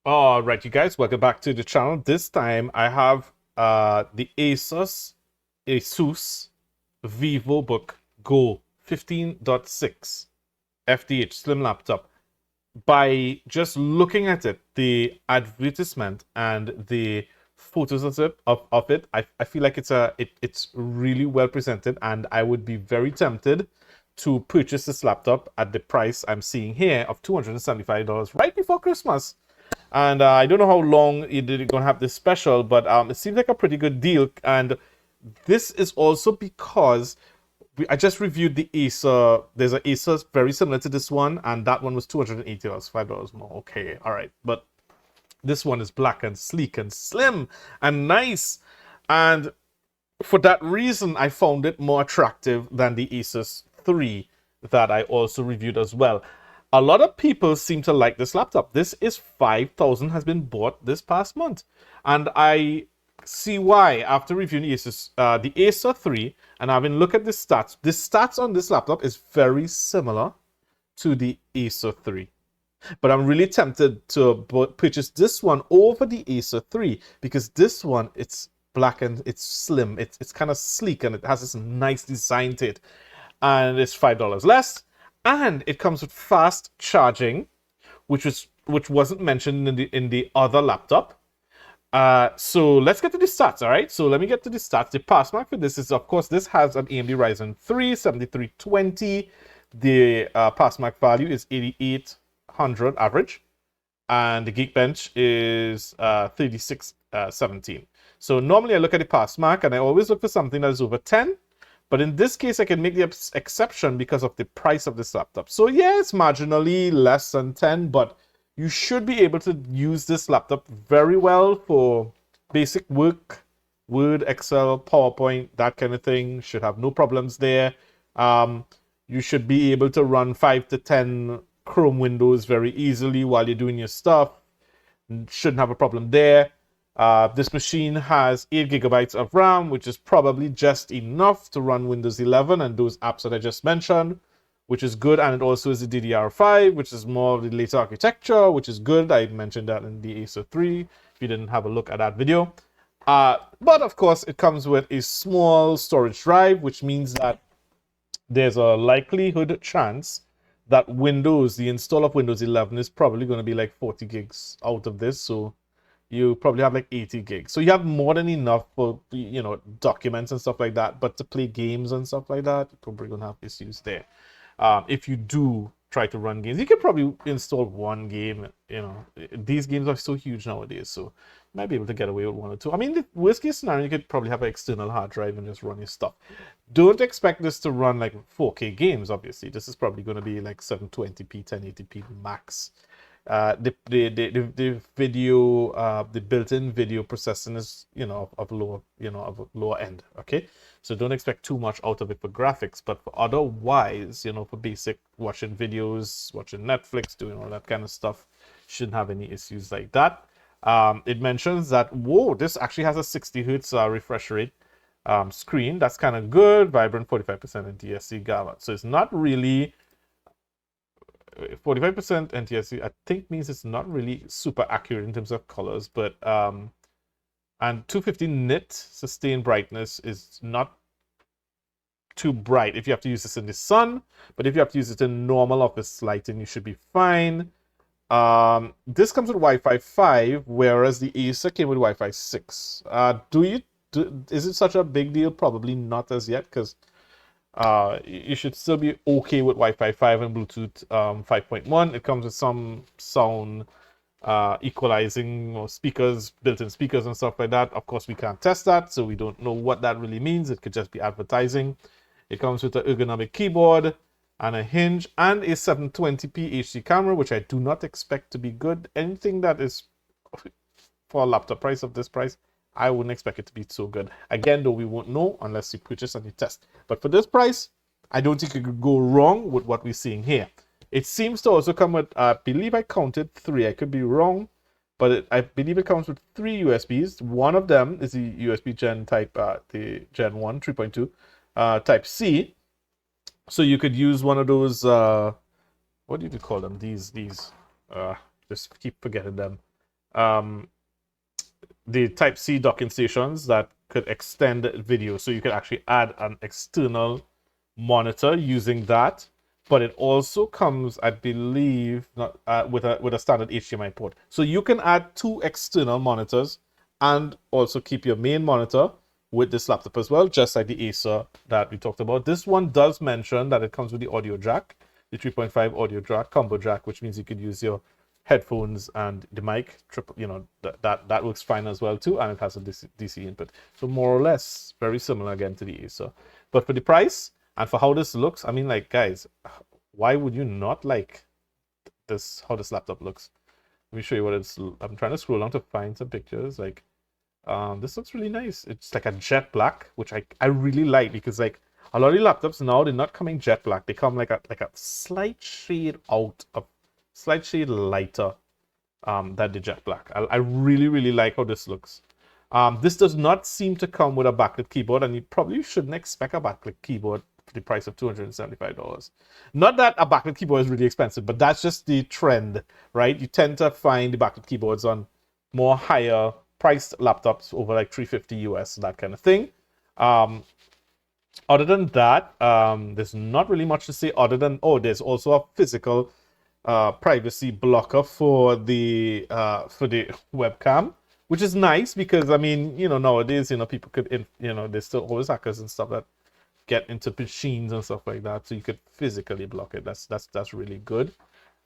All right, you guys, welcome back to the channel. This time I have the ASUS Vivobook Go 15.6 FDH slim laptop. By just looking at it, the advertisement and the photos of it, I feel like it's really well presented, and I would be very tempted to purchase this laptop at the price I'm seeing here of $275 right before Christmas. And I don't know how long they're going to have this special, but it seems like a pretty good deal. And this is also because I just reviewed the Acer. There's an Acer very similar to this one, and that one was $280, $5 more. Okay, all right. But this one is black and sleek and slim and nice. And for that reason, I found it more attractive than the Asus 3 that I also reviewed as well. A lot of people seem to like this laptop. This is 5,000 has been bought this past month. And I see why after reviewing the Acer 3 and having looked at the stats. The stats on this laptop is very similar to the Acer 3. But I'm really tempted to purchase this one over the Acer 3 because this one, it's black and it's slim. It's kind of sleek and it has this nice design to it. And it's $5 less. And it comes with fast charging, which wasn't mentioned in the other laptop. So let's get to the stats, all right? So let me get to the stats. The pass mark for this is, of course, this has an AMD Ryzen 3 7320. The pass mark value is 8800 average. And the Geekbench is 3617. So normally I look at the pass mark and I always look for something that is over 10. But in this case, I can make the exception because of the price of this laptop. So yeah, it's marginally less than 10, but you should be able to use this laptop very well for basic work, Word, Excel, PowerPoint, that kind of thing. Should have no problems there. You should be able to run 5 to 10 Chrome windows very easily while you're doing your stuff. Shouldn't have a problem there. This machine has 8 gigabytes of RAM, which is probably just enough to run Windows 11 and those apps that I just mentioned, which is good. And it also is a DDR5, which is more of the later architecture, which is good. I mentioned that in the Acer 3, if you didn't have a look at that video. But of course, it comes with a small storage drive, which means that there's a likelihood chance that the install of Windows 11 is probably going to be like 40 gigs out of this. So you probably have like 80 gigs. So you have more than enough for, documents and stuff like that. But to play games and stuff like that, you're probably going to have issues there. If you do try to run games, you can probably install one game. These games are so huge nowadays. So you might be able to get away with one or two. I mean, the worst case scenario, you could probably have an external hard drive and just run your stuff. Don't expect this to run like 4K games, obviously. This is probably going to be like 720p, 1080p max. The video, the built-in video processing is of lower end. Okay, so don't expect too much out of it for graphics, but for otherwise, for basic watching videos, watching Netflix, doing all that kind of stuff, shouldn't have any issues like that. It mentions that this actually has a 60 hertz refresh rate screen. That's kind of good. Vibrant 45% NTSC gamma, so it's not really 45% NTSC, I think, means it's not really super accurate in terms of colors, but and 250 nit sustained brightness is not too bright if you have to use this in the sun, but if you have to use it in normal office lighting, you should be fine. This comes with Wi-Fi 5, whereas the Acer came with Wi-Fi 6. Is it such a big deal? Probably not as yet, because you should still be okay with Wi-Fi 5 and Bluetooth 5.1. It comes with some sound equalizing or speakers, built-in speakers and stuff like that. Of course, we can't test that, so we don't know what that really means. It could just be advertising. It comes with an ergonomic keyboard and a hinge and a 720p HD camera, which I do not expect to be good. Anything that is for a laptop price of this price, I wouldn't expect it to be so good. Again, though, we won't know unless you purchase and you test. But for this price, I don't think you could go wrong with what we're seeing here. It seems to also come with, I believe I counted 3. I could be wrong, but I believe it comes with 3 USBs. One of them is the USB Gen type, the Gen 1 3.2 type C. So you could use one of those, what do you call them? These, just keep forgetting them. the Type-C docking stations that could extend video. So you could actually add an external monitor using that. But it also comes, I believe, not with a standard HDMI port. So you can add 2 external monitors and also keep your main monitor with this laptop as well, just like the Acer that we talked about. This one does mention that it comes with the audio jack, the 3.5 audio jack, combo jack, which means you could use your headphones and the mic, that works fine as well too, and it has a DC input. So more or less very similar again to the Acer. But for the price and for how this looks, I mean, like, guys, why would you not like this, how this laptop looks? Let me show you what it's. I'm trying to scroll down to find some pictures. Like, this looks really nice. It's like a jet black, which I really like, because like a lot of the laptops now, they're not coming jet black. They come like a slight shade slight shade lighter than the jet black. I really, really like how this looks. This does not seem to come with a backlit keyboard, and you probably shouldn't expect a backlit keyboard for the price of $275. Not that a backlit keyboard is really expensive, but that's just the trend, right? You tend to find the backlit keyboards on more higher priced laptops, over like $350 US, that kind of thing. Other than that, there's not really much to say other than, there's also a physical privacy blocker for the webcam, which is nice, because I mean, nowadays, people could, there's still always hackers and stuff that get into machines and stuff like that, so you could physically block it. That's really good.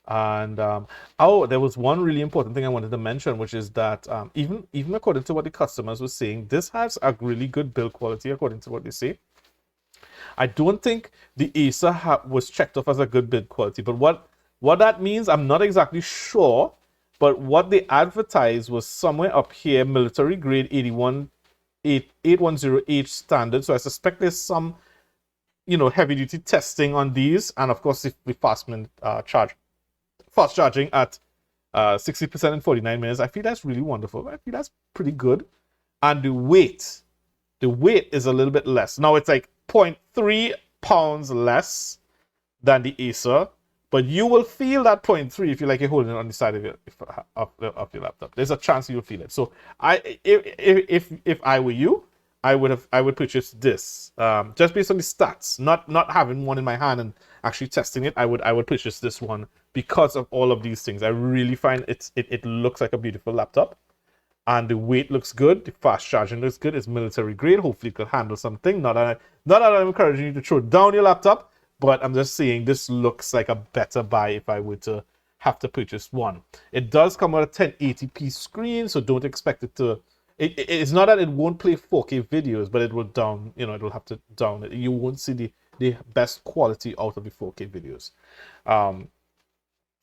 And there was one really important thing I wanted to mention, which is that even according to what the customers were saying, this has a really good build quality according to what they say. I don't think the Acer was checked off as a good build quality, but what that means, I'm not exactly sure. But what they advertised was somewhere up here, military grade 810H standard. So I suspect there's some, heavy duty testing on these, and of course, if we fast charging at 60% in 49 minutes, I feel that's really wonderful. I feel that's pretty good. And the weight is a little bit less. Now it's like 0.3 pounds less than the Acer, but you will feel that 0.3 if you're holding it on the side of your laptop. There's a chance you'll feel it. So if I were you, I would purchase this just based on the stats, not having one in my hand and actually testing it. I would purchase this one because of all of these things. I really find it looks like a beautiful laptop, and the weight looks good. The fast charging looks good. It's military grade. Hopefully, it could handle something. Not that I'm encouraging you to throw down your laptop, but I'm just saying this looks like a better buy if I were to have to purchase one. It does come with a 1080p screen, so don't expect it to. It's not that it won't play 4K videos, but it will down. It'll have to down it. You won't see the best quality out of the 4K videos.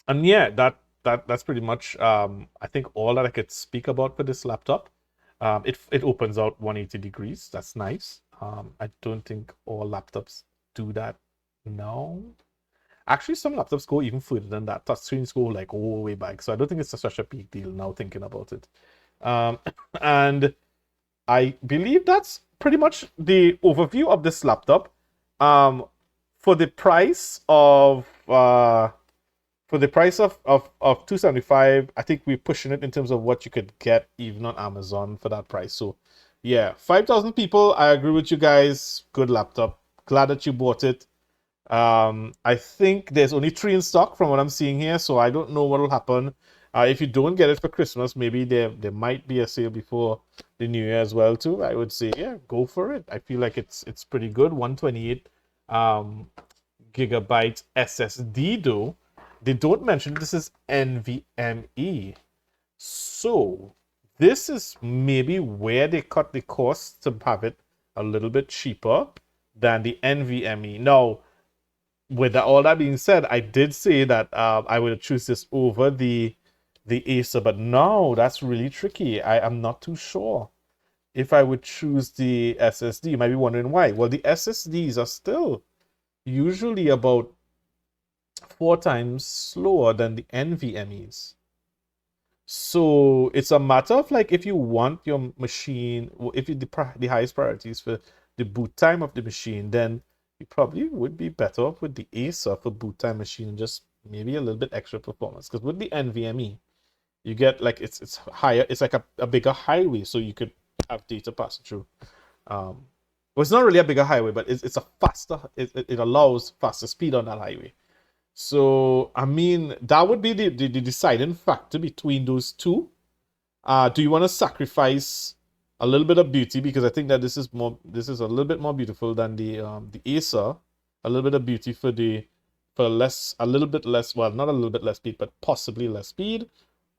And yeah, that's pretty much I think all that I could speak about for this laptop. It opens out 180 degrees. That's nice. I don't think all laptops do that now. Actually, some laptops go even further than that. Touchscreens go like all the way back. So I don't think it's such a big deal now thinking about it. And I believe that's pretty much the overview of this laptop. For the price of $275, I think we're pushing it in terms of what you could get even on Amazon for that price. So yeah, 5,000 people. I agree with you guys. Good laptop. Glad that you bought it. I think there's only 3 in stock from what I'm seeing here, so I don't know what will happen. If you don't get it for Christmas, maybe there might be a sale before the New Year as well too. I would say, yeah, go for it. I feel like it's pretty good. 128 gigabyte SSD though. They don't mention this is NVMe. So this is maybe where they cut the cost to have it a little bit cheaper than the NVMe. Now, with all that being said, I did say that I would choose this over the Acer, but no, that's really tricky. I am not too sure if I would choose the SSD. You might be wondering why. Well, the SSDs are still usually about 4 times slower than the NVMEs. So it's a matter of if you want your machine, if the highest priority is for the boot time of the machine, then you probably would be better off with the Acer for boot time machine and just maybe a little bit extra performance. Because with the NVMe, You get like it's higher. It's like a bigger highway, so you could have data passing through. Well, it's not really a bigger highway, but it's a faster. It allows faster speed on that highway. So I mean, that would be the deciding factor between those two. Do you want to sacrifice a little bit of beauty, because I think that this is a little bit more beautiful than the Acer. A little bit of beauty for a little bit less, well, not a little bit less speed, but possibly less speed?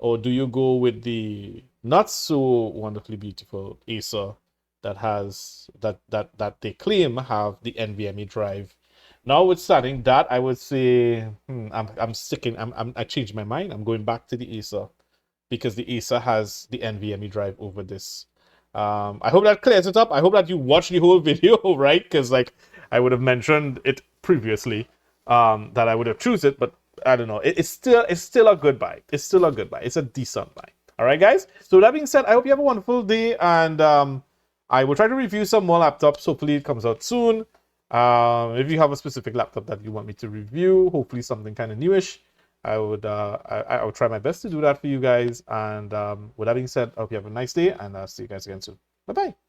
Or do you go with the not so wonderfully beautiful Acer that has that they claim have the NVMe drive? Notwithstanding that, I would say I'm sticking. I changed my mind. I'm going back to the Acer, because the Acer has the NVMe drive over this. I hope that clears it up. I hope that you watched the whole video, right? Because like I would have mentioned it previously, that I would have choose it, but I don't know. It's still a good buy. It's still a good buy. It's a decent buy. All right, guys. So that being said, I hope you have a wonderful day, and I will try to review some more laptops. Hopefully, it comes out soon. If you have a specific laptop that you want me to review, hopefully something kind of newish, I would try my best to do that for you guys. And with that being said, I hope you have a nice day, and I'll see you guys again soon. Bye bye.